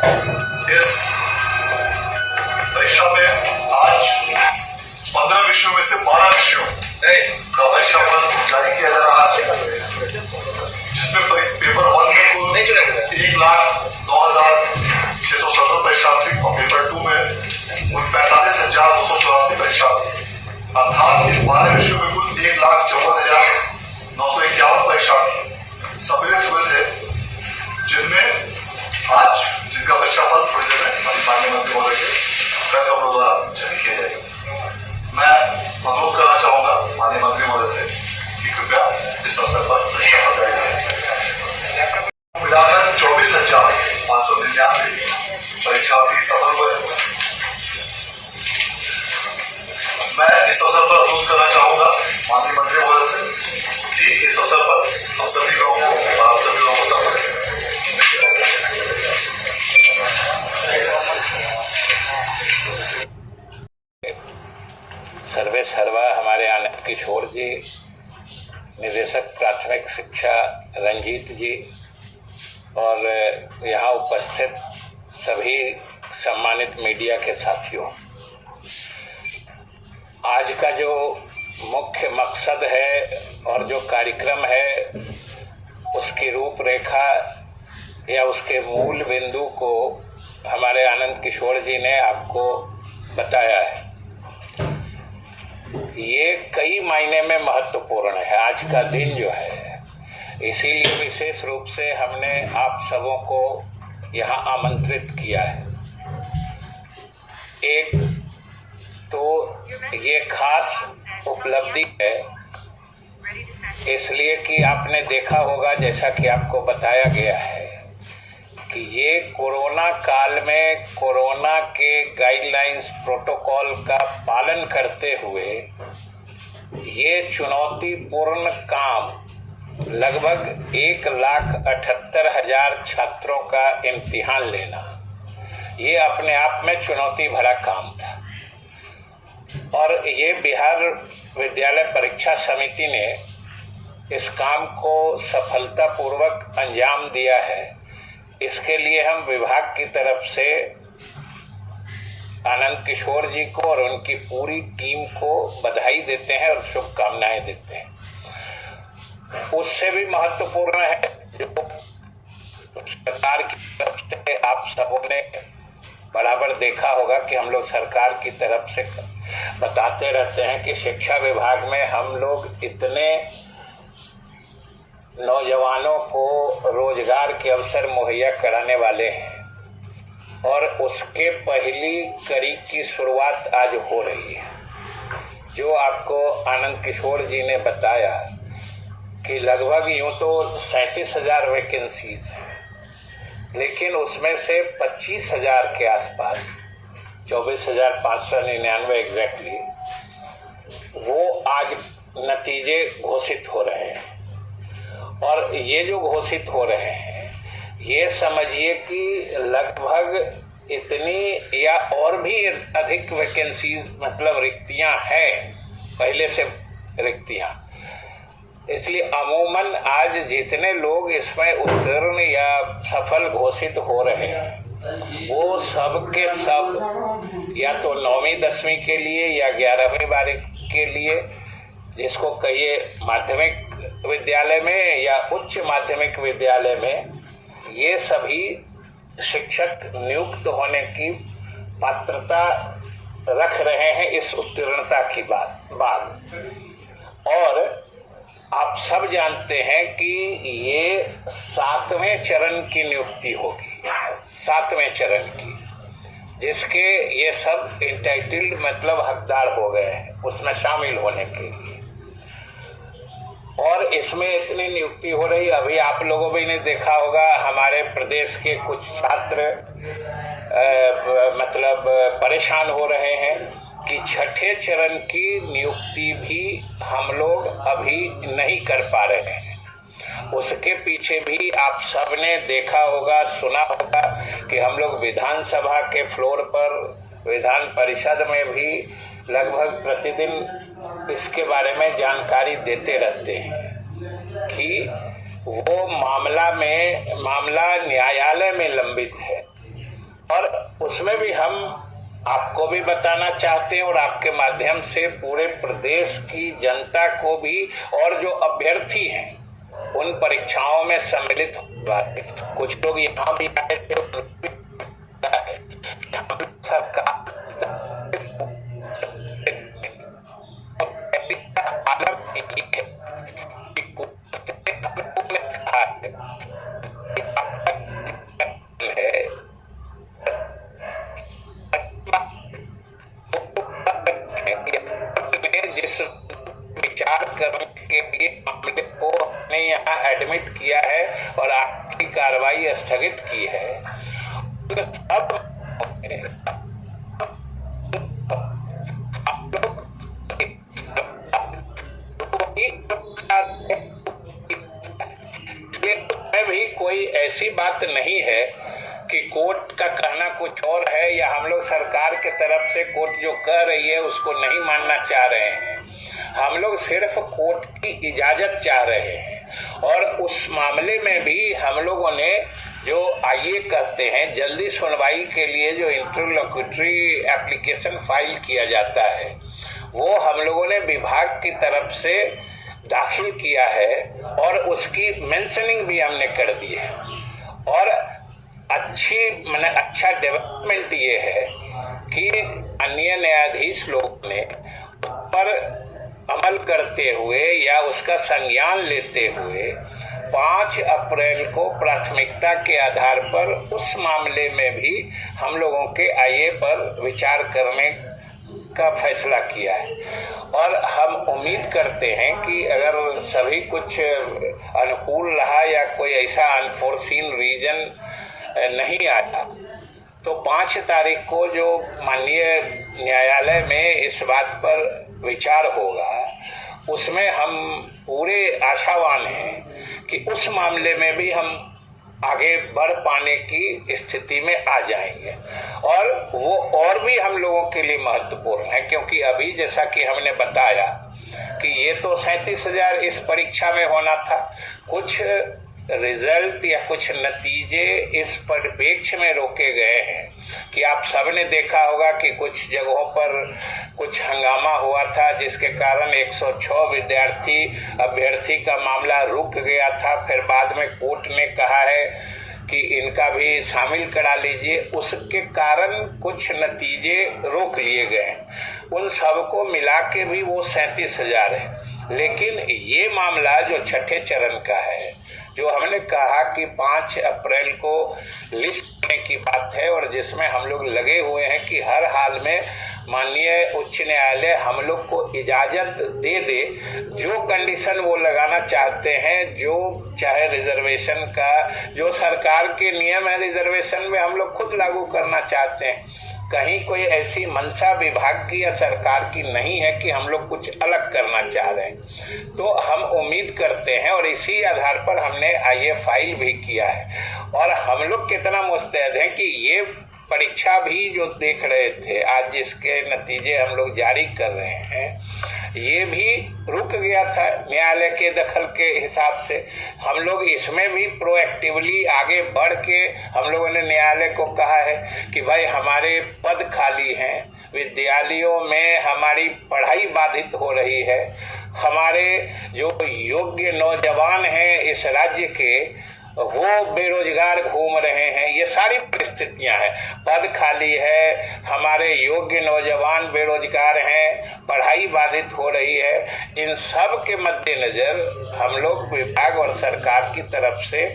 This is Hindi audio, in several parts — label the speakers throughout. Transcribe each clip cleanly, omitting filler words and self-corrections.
Speaker 1: इस परीक्षा में आज 15 विषयों में से 12 विषयों का परीक्षा फल जारी किया जा रहा है, जिसमें पेपर 1 में कुल 1,09,617 परीक्षार्थी और पेपर 2 में कुल 45,284 परीक्षार्थी, अर्थात इन 12 विषयों में कुल 1,54,951 परीक्षार्थी सम्मिलित हुए थे, जिनमें आज जिनका परीक्षा फल थोड़ी देर में माननीय मंत्री महोदय के कमरों द्वारा जारी किया जाएगा। मैं अनुरोध करना चाहूंगा माननीय मंत्री महोदय से कि कृपया इस अवसर पर परीक्षा फल जारी करें। मिलाकर 24,599 परीक्षार्थी सफल हुए। मैं इस अवसर पर अनुरोध करना चाहूंगा माननीय मंत्री महोदय से कि इस अवसर पर हम सभी लोगों को सम्मान करें।
Speaker 2: सर्वे सर्वा हमारे आनंद किशोर जी, निदेशक प्राथमिक शिक्षा रंजीत जी और यहाँ उपस्थित सभी सम्मानित मीडिया के साथियों, आज का जो मुख्य मकसद है और जो कार्यक्रम है उसकी रूपरेखा या उसके मूल बिंदु को हमारे आनंद किशोर जी ने आपको बताया है। ये कई मायने में महत्वपूर्ण है आज का दिन जो है, इसीलिए विशेष रूप से हमने आप सबों को यहाँ आमंत्रित किया है। एक तो ये खास उपलब्धि है इसलिए कि आपने देखा होगा, जैसा कि आपको बताया गया है, कि ये कोरोना काल में कोरोना के गाइडलाइंस प्रोटोकॉल का पालन करते हुए ये चुनौतीपूर्ण काम लगभग 1,78,000 छात्रों का इम्तिहान लेना, ये अपने आप में चुनौती भरा काम था। और ये बिहार विद्यालय परीक्षा समिति ने इस काम को सफलतापूर्वक अंजाम दिया है। इसके लिए हम विभाग की तरफ से आनंद किशोर जी को और उनकी पूरी टीम को बधाई देते हैं और शुभकामनाएं देते हैं। उससे भी महत्वपूर्ण है जो सरकार की तरफ से आप सबों ने बराबर देखा होगा कि हम लोग सरकार की तरफ से बताते रहते हैं कि शिक्षा विभाग में हम लोग इतने नौजवानों को रोजगार के अवसर मुहैया कराने वाले हैं और उसके पहली कड़ी की शुरुआत आज हो रही है। जो आपको आनंद किशोर जी ने बताया कि लगभग यूं तो 37,000 वैकेंसीज हैं, लेकिन उसमें से 25,000 के आसपास, 24,599 एग्जैक्टली, वो आज नतीजे घोषित हो रहे हैं। और ये जो घोषित हो रहे हैं, ये समझिए कि लगभग इतनी या और भी अधिक वैकेंसीज, मतलब रिक्तियां हैं, पहले से रिक्तियां। इसलिए अमूमन आज जितने लोग इसमें उत्तीर्ण या सफल घोषित हो रहे हैं, वो सब के सब या तो 9वीं 10वीं के लिए या 11वीं 12वीं के लिए, जिसको कहिए माध्यमिक विद्यालय में या उच्च माध्यमिक विद्यालय में, ये सभी शिक्षक नियुक्त होने की पात्रता रख रहे हैं इस उत्तीर्णता की बाद। और आप सब जानते हैं कि ये 7वें चरण की नियुक्ति होगी, 7वें चरण की, जिसके ये सब इंटाइटल्ड मतलब हकदार हो गए हैं उसमें शामिल होने के लिए। और इसमें इतनी नियुक्ति हो रही, अभी आप लोगों भी ने देखा होगा, हमारे प्रदेश के कुछ छात्र मतलब परेशान हो रहे हैं कि 6ठे चरण की नियुक्ति भी हम लोग अभी नहीं कर पा रहे हैं। उसके पीछे भी आप सबने देखा होगा, सुना होगा कि हम लोग विधानसभा के फ्लोर पर, विधान परिषद में भी लगभग प्रतिदिन इसके बारे में जानकारी देते रहते हैं कि वो मामला न्यायालय में लंबित है और उसमें भी हम आपको भी बताना चाहते हैं और आपके माध्यम से पूरे प्रदेश की जनता को भी, और जो अभ्यर्थी हैं उन परीक्षाओं में सम्मिलित हुआ है। कुछ लोग यहाँ भी आए थे, सरकार जिस विचार करने के लिए मामले को हमने यहाँ एडमिट किया है और आपकी कार्रवाई स्थगित की है, अब भी कोई ऐसी बात नहीं है कि कोर्ट का कहना कुछ और है या हम लोग सरकार के तरफ से कोर्ट जो कह रही है उसको नहीं मानना चाह रहे हैं। हम लोग सिर्फ कोर्ट की इजाजत चाह रहे हैं और उस मामले में भी हम लोगों ने जो आइए कहते हैं जल्दी सुनवाई के लिए जो इंटरलोक्यूटरी एप्लीकेशन फाइल किया जाता है वो हम लोगों ने विभाग की तरफ से दाखिल किया है और उसकी मेंशनिंग भी हमने कर दी है। और अच्छा डेवलपमेंट ये है कि अन्य न्यायाधीश लोग ने पर अमल करते हुए या उसका संज्ञान लेते हुए 5 अप्रैल को प्राथमिकता के आधार पर उस मामले में भी हम लोगों के आईए पर विचार करने का फैसला किया है। और हम उम्मीद करते हैं कि अगर सभी कुछ अनुकूल रहा या कोई ऐसा अनफोर्सीन रीजन नहीं आया तो 5 तारीख को जो माननीय न्यायालय में इस बात पर विचार होगा उसमें हम पूरे आशावान हैं कि उस मामले में भी हम आगे बढ़ पाने की स्थिति में आ जाएंगे। और वो और भी हम लोगों के लिए महत्वपूर्ण है क्योंकि अभी जैसा कि हमने बताया कि ये तो 37,000 इस परीक्षा में होना था, कुछ रिजल्ट या कुछ नतीजे इस परिप्रेक्ष्य में रोके गए हैं कि आप सबने देखा होगा कि कुछ जगहों पर कुछ हंगामा हुआ था जिसके कारण 106 विद्यार्थी अभ्यर्थी का मामला रुक गया था। फिर बाद में कोर्ट ने कहा है कि इनका भी शामिल करा लीजिए, उसके कारण कुछ नतीजे रोक लिए गए। उन सबको मिला के भी वो 37,000 है। लेकिन ये मामला जो छठे चरण का है जो हमने कहा कि 5 अप्रैल को लिस्ट करने की बात है और जिसमें हम लोग लगे हुए हैं कि हर हाल में माननीय उच्च न्यायालय हम लोग को इजाज़त दे दे, जो कंडीशन वो लगाना चाहते हैं, जो चाहे रिजर्वेशन का जो सरकार के नियम है रिजर्वेशन में हम लोग खुद लागू करना चाहते हैं। कहीं कोई ऐसी मंशा विभाग की या सरकार की नहीं है कि हम लोग कुछ अलग करना चाह रहे हैं। तो हम उम्मीद करते हैं और इसी आधार पर हमने आईए फाइल भी किया है और हम लोग कितना मुस्तैद हैं कि ये परीक्षा भी जो देख रहे थे आज जिसके नतीजे हम लोग जारी कर रहे हैं ये भी रुक गया था न्यायालय के दखल के हिसाब से। हम लोग इसमें भी प्रोएक्टिवली आगे बढ़ के हम लोगों ने न्यायालय को कहा है कि भाई हमारे पद खाली हैं, विद्यालयों में हमारी पढ़ाई बाधित हो रही है, हमारे जो योग्य नौजवान हैं इस राज्य के वो बेरोजगार घूम रहे हैं, ये सारी परिस्थितियां हैं, पद खाली है, हमारे योग्य नौजवान बेरोजगार हैं, पढ़ाई बाधित हो रही है। इन सब के मद्देनजर हम लोग विभाग और सरकार की तरफ से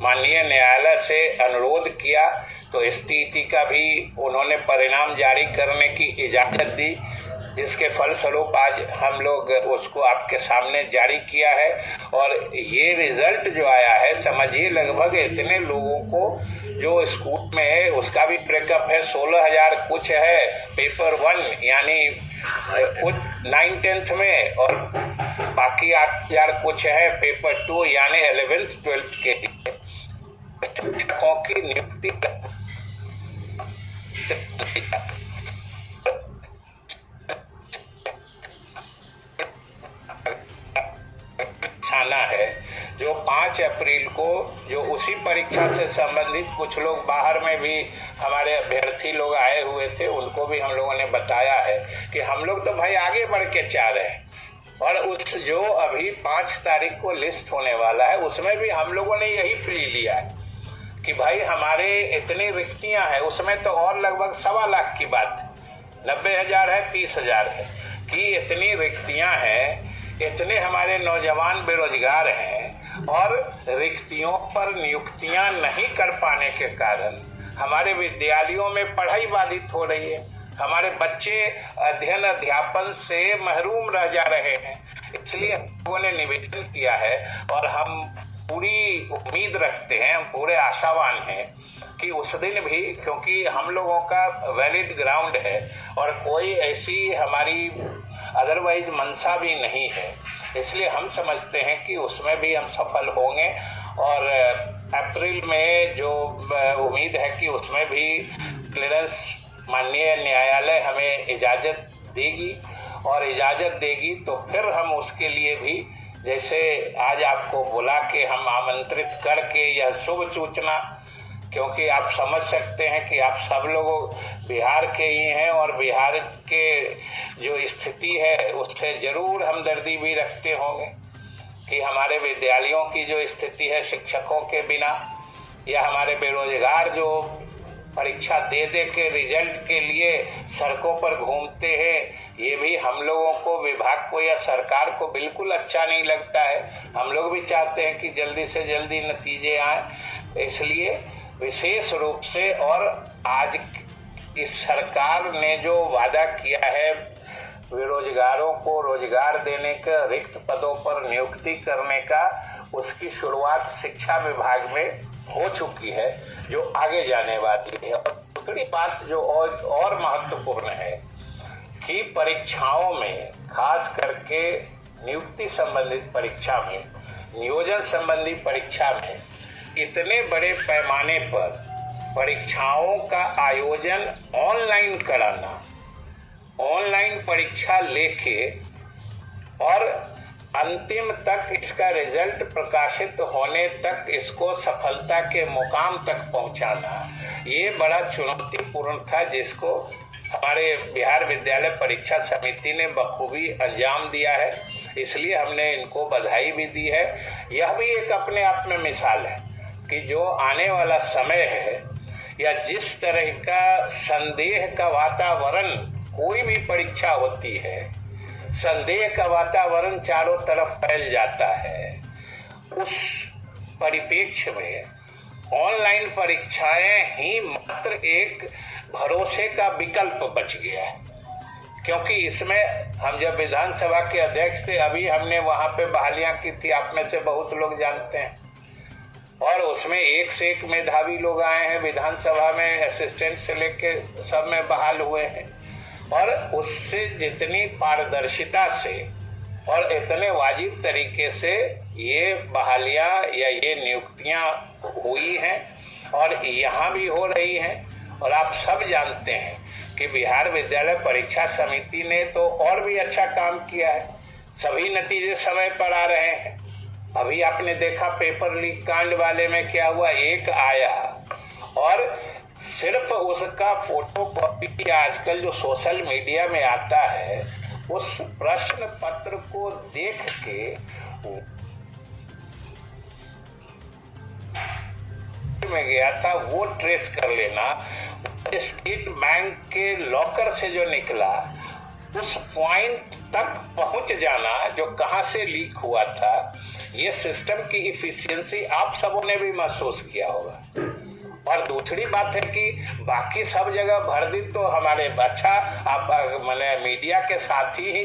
Speaker 2: माननीय न्यायालय से अनुरोध किया तो स्थिति का भी उन्होंने परिणाम जारी करने की इजाज़त दी, जिसके फलस्वरूप आज हम लोग उसको आपके सामने जारी किया है। और ये रिजल्ट जो आया है समझिए लगभग इतने लोगों को जो स्कूल में है उसका भी ब्रेकअप है, 16,000 कुछ है पेपर 1 यानी कुछ 9th-10th में और बाकी 8,000 कुछ है पेपर 2 यानी 11th-12th के लिए शिक्षकों की नियुक्ति है जो 5 अप्रैल को जो उसी परीक्षा से संबंधित कुछ लोग बाहर में भी हमारे अभ्यर्थी लोग आए हुए थे, उनको भी हम लोगों ने बताया है कि हम लोग तो भाई आगे बढ़ के चाह रहे हैं। और उस जो अभी 5 तारीख को लिस्ट होने वाला है उसमें भी हम लोगों ने यही प्ली लिया है कि भाई हमारे इतनी रिक्तियां हैं, उसमें तो और लगभग 1.25 लाख की बात है, 90,000 है 30,000 है कि इतनी रिक्तियां हैं, इतने हमारे नौजवान बेरोजगार हैं और रिक्तियों पर नियुक्तियां नहीं कर पाने के कारण हमारे विद्यालयों में पढ़ाई बाधित हो रही है, हमारे बच्चे अध्ययन अध्यापन से महरूम रह जा रहे हैं। इसलिए हम लोगों ने निवेदन किया है और हम पूरी उम्मीद रखते हैं, हम पूरे आशावान हैं कि उस दिन भी, क्योंकि हम लोगों का वैलिड ग्राउंड है और कोई ऐसी हमारी अदरवाइज मंशा भी नहीं है, इसलिए हम समझते हैं कि उसमें भी हम सफल होंगे। और अप्रैल में जो उम्मीद है कि उसमें भी क्लियरेंस माननीय न्यायालय हमें इजाज़त देगी और इजाज़त देगी तो फिर हम उसके लिए भी, जैसे आज आपको बुला के हम आमंत्रित करके यह शुभ सूचना, क्योंकि आप समझ सकते हैं कि आप सब लोग बिहार के ही हैं और बिहार के जो स्थिति है उससे ज़रूर हमदर्दी भी रखते होंगे कि हमारे विद्यालयों की जो स्थिति है शिक्षकों के बिना, या हमारे बेरोजगार जो परीक्षा दे दे के रिजल्ट के लिए सड़कों पर घूमते हैं, ये भी हम लोगों को, विभाग को या सरकार को बिल्कुल अच्छा नहीं लगता है। हम लोग भी चाहते हैं कि जल्दी से जल्दी नतीजे आए। इसलिए विशेष रूप से, और आज इस सरकार ने जो वादा किया है बेरोजगारों को रोजगार देने का, रिक्त पदों पर नियुक्ति करने का, उसकी शुरुआत शिक्षा विभाग में हो चुकी है जो आगे जाने वाली है। और दूसरी बात जो और महत्वपूर्ण है कि परीक्षाओं में, खास करके नियुक्ति संबंधित परीक्षा में, नियोजन संबंधी परीक्षा में इतने बड़े पैमाने पर परीक्षाओं का आयोजन ऑनलाइन कराना, ऑनलाइन परीक्षा लेके और अंतिम तक इसका रिजल्ट प्रकाशित होने तक इसको सफलता के मुकाम तक पहुंचाना, ये बड़ा चुनौतीपूर्ण था, जिसको हमारे बिहार विद्यालय परीक्षा समिति ने बखूबी अंजाम दिया है। इसलिए हमने इनको बधाई भी दी है। यह भी एक अपने आप में मिसाल है कि जो आने वाला समय है या जिस तरह का संदेह का वातावरण, कोई भी परीक्षा होती है, संदेह का वातावरण चारों तरफ फैल जाता है, उस परिप्रेक्ष्य में ऑनलाइन परीक्षाएं ही मात्र एक भरोसे का विकल्प बच गया है। क्योंकि इसमें हम जब विधानसभा के अध्यक्ष थे, अभी हमने वहां पे बहालियां की थी, आप में से बहुत लोग जानते हैं, और उसमें एक से एक मेधावी लोग आए हैं विधानसभा में, असिस्टेंट से लेके सब में बहाल हुए हैं। और उससे जितनी पारदर्शिता से और इतने वाजिब तरीके से ये बहालियां या ये नियुक्तियां हुई हैं और यहाँ भी हो रही हैं। और आप सब जानते हैं कि बिहार विद्यालय परीक्षा समिति ने तो और भी अच्छा काम किया है, सभी नतीजे समय पर आ रहे हैं। अभी आपने देखा पेपर लीक कांड वाले में क्या हुआ, एक आया और सिर्फ उसका फोटो कॉपी आजकल जो सोशल मीडिया में आता है, उस प्रश्न पत्र को देख के में गया था, वो ट्रेस कर लेना, स्टेट बैंक के लॉकर से जो निकला उस पॉइंट तक पहुंच जाना जो कहां से लीक हुआ था, ये सिस्टम की इफिशियंसी आप सबों ने भी महसूस किया होगा। और दूसरी बात है कि बाकी सब जगह भर दिन तो हमारे अच्छा, आप मैंने मीडिया के साथी ही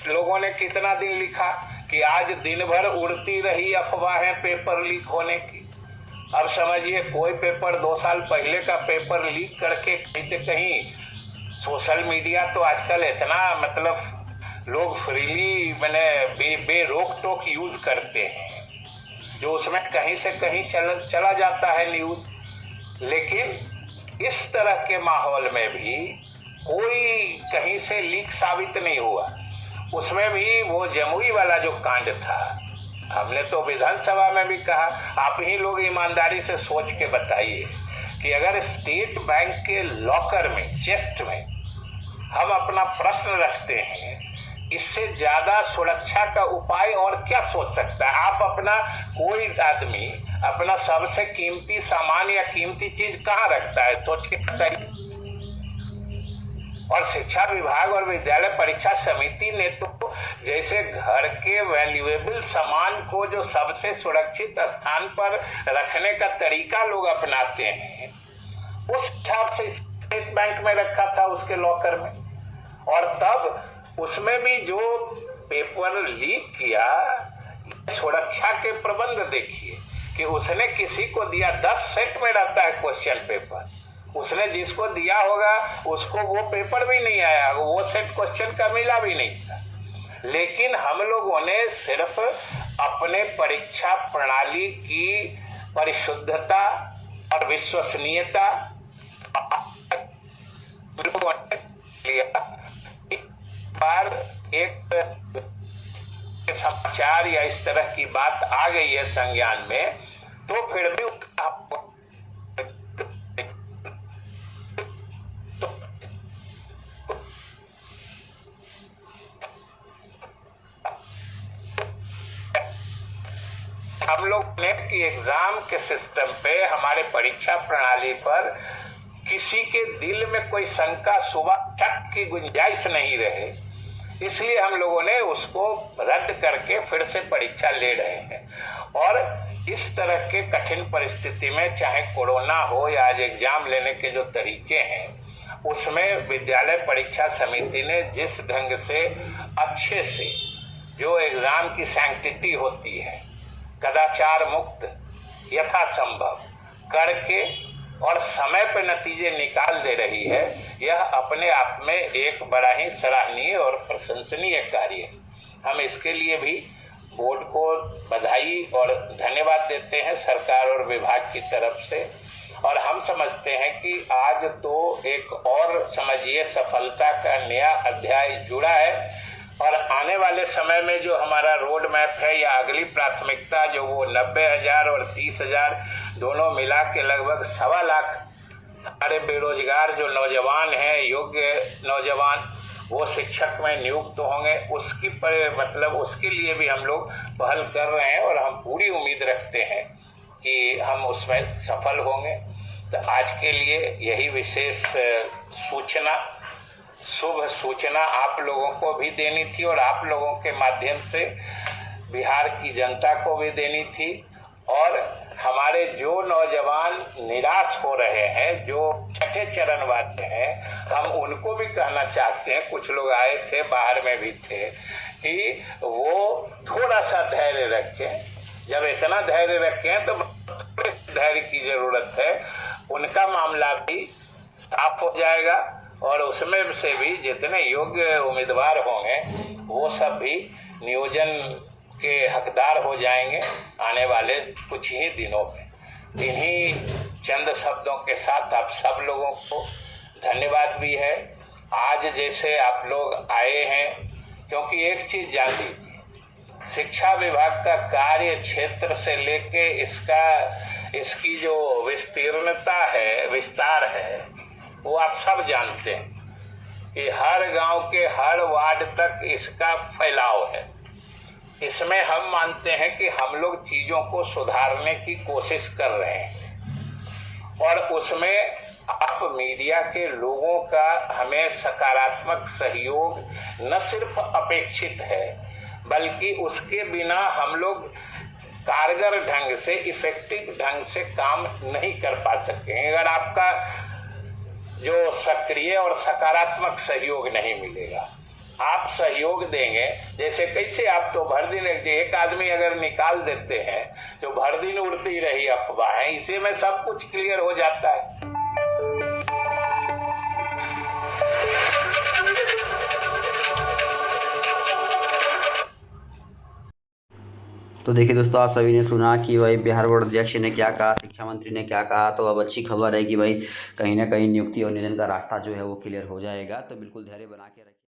Speaker 2: लोगों ने कितना दिन लिखा कि आज दिन भर उड़ती रही अफवाहें पेपर लीक होने की। अब समझिए कोई पेपर 2 साल पहले का पेपर लीक करके कहीं से कहीं, सोशल मीडिया तो आजकल इतना मतलब लोग फ्रीली मैंने बेरोक टोक यूज करते हैं, जो उसमें कहीं से कहीं चला जाता है न्यूज़। लेकिन इस तरह के माहौल में भी कोई कहीं से लीक साबित नहीं हुआ। उसमें भी वो जमुई वाला जो कांड था, हमने तो विधानसभा में भी कहा, आप ही लोग ईमानदारी से सोच के बताइए कि अगर स्टेट बैंक के लॉकर में, चेस्ट में हम अपना प्रश्न रखते हैं, इससे ज्यादा सुरक्षा का उपाय और क्या सोच सकता है? आप अपना, कोई आदमी अपना सबसे कीमती सामान या कीमती चीज कहाँ रखता है? सोच के बताइए। और शिक्षा विभाग और विद्यालय परीक्षा समिति ने तो जैसे घर के वैल्यूएबल सामान को जो सबसे सुरक्षित स्थान पर रखने का तरीका लोग अपनाते हैं, उस हिसाब से स्टेट बैंक में रखा था उसके लॉकर में। और तब उसमें भी जो पेपर लीक किया, सुरक्षा के प्रबंध देखिए कि उसने किसी को दिया, 10 सेट में रहता है क्वेश्चन पेपर, उसने जिसको दिया होगा उसको वो पेपर भी नहीं आया, वो सेट क्वेश्चन का मिला भी नहीं था। लेकिन हम लोगों ने सिर्फ अपने परीक्षा प्रणाली की परिशुद्धता और विश्वसनीयता बार एक समाचार या इस तरह की बात आ गई है संज्ञान में, तो फिर भी हम लोग ने कि एग्जाम के सिस्टम पे, हमारे परीक्षा प्रणाली पर किसी के दिल में कोई शंका, सुबह शक की गुंजाइश नहीं रहे, इसलिए हम लोगों ने उसको रद्द करके फिर से परीक्षा ले रहे हैं। और इस तरह के कठिन परिस्थिति में, चाहे कोरोना हो या आज एग्जाम लेने के जो तरीके हैं, उसमें विद्यालय परीक्षा समिति ने जिस ढंग से अच्छे से जो एग्जाम की सैंक्टिटी होती है, कदाचार मुक्त यथासंभव करके और समय पर नतीजे निकाल दे रही है, यह अपने आप में एक बड़ा ही सराहनीय और प्रशंसनीय कार्य है। हम इसके लिए भी बोर्ड को बधाई और धन्यवाद देते हैं सरकार और विभाग की तरफ से। और हम समझते हैं कि आज तो एक और समझिए सफलता का नया अध्याय जुड़ा है, और आने वाले समय में जो हमारा रोड मैप है या अगली प्राथमिकता जो वो 90,000 और 30,000 दोनों मिला के लगभग 1.25 लाख हमारे बेरोजगार जो नौजवान हैं, योग्य नौजवान, वो शिक्षक में नियुक्त होंगे, उसकी मतलब उसके लिए भी हम लोग पहल कर रहे हैं और हम पूरी उम्मीद रखते हैं कि हम उसमें सफल होंगे। तो आज के लिए यही विशेष सूचना, शुभ सूचना आप लोगों को भी देनी थी और आप लोगों के माध्यम से बिहार की जनता को भी देनी थी। और हमारे जो नौजवान निराश हो रहे हैं, जो छठे चरण वाले हैं, हम उनको भी कहना चाहते हैं, कुछ लोग आए थे, बाहर में भी थे, कि वो थोड़ा सा धैर्य रखें। जब इतना धैर्य रखें तो धैर्य की जरूरत है, उनका मामला भी साफ हो जाएगा और उसमें से भी जितने योग्य उम्मीदवार होंगे वो सब भी नियोजन के हकदार हो जाएंगे आने वाले कुछ ही दिनों में। इन्हीं चंद शब्दों के साथ आप सब लोगों को धन्यवाद भी है। आज जैसे आप लोग आए हैं, क्योंकि एक चीज जान लीजिए, शिक्षा विभाग का कार्य क्षेत्र से लेके इसकी जो विस्तीर्णता है, विस्तार है, वो आप सब जानते हैं कि हर गांव के हर वार्ड तक इसका फैलाव है। इसमें हम मानते हैं कि हम लोग चीज़ों को सुधारने की कोशिश कर रहे हैं और उसमें आप मीडिया के लोगों का हमें सकारात्मक सहयोग न सिर्फ अपेक्षित है, बल्कि उसके बिना हम लोग कारगर ढंग से, इफेक्टिव ढंग से काम नहीं कर पा सकेंगे अगर आपका जो सक्रिय और सकारात्मक सहयोग नहीं मिलेगा। आप सहयोग देंगे, जैसे कैसे आप तो भर दिन एक आदमी अगर निकाल देते हैं तो भर दिन उड़ती रही अफवाहें, इसी में सब कुछ क्लियर हो जाता है।
Speaker 3: तो देखिए दोस्तों, आप सभी ने सुना कि भाई बिहार बोर्ड अध्यक्ष ने क्या कहा, शिक्षा मंत्री ने क्या कहा। तो अब अच्छी खबर है कि भाई कहीं ना कहीं नियुक्ति और नियोजन का रास्ता जो है वो क्लियर हो जाएगा। तो बिल्कुल धैर्य बना के रखिए।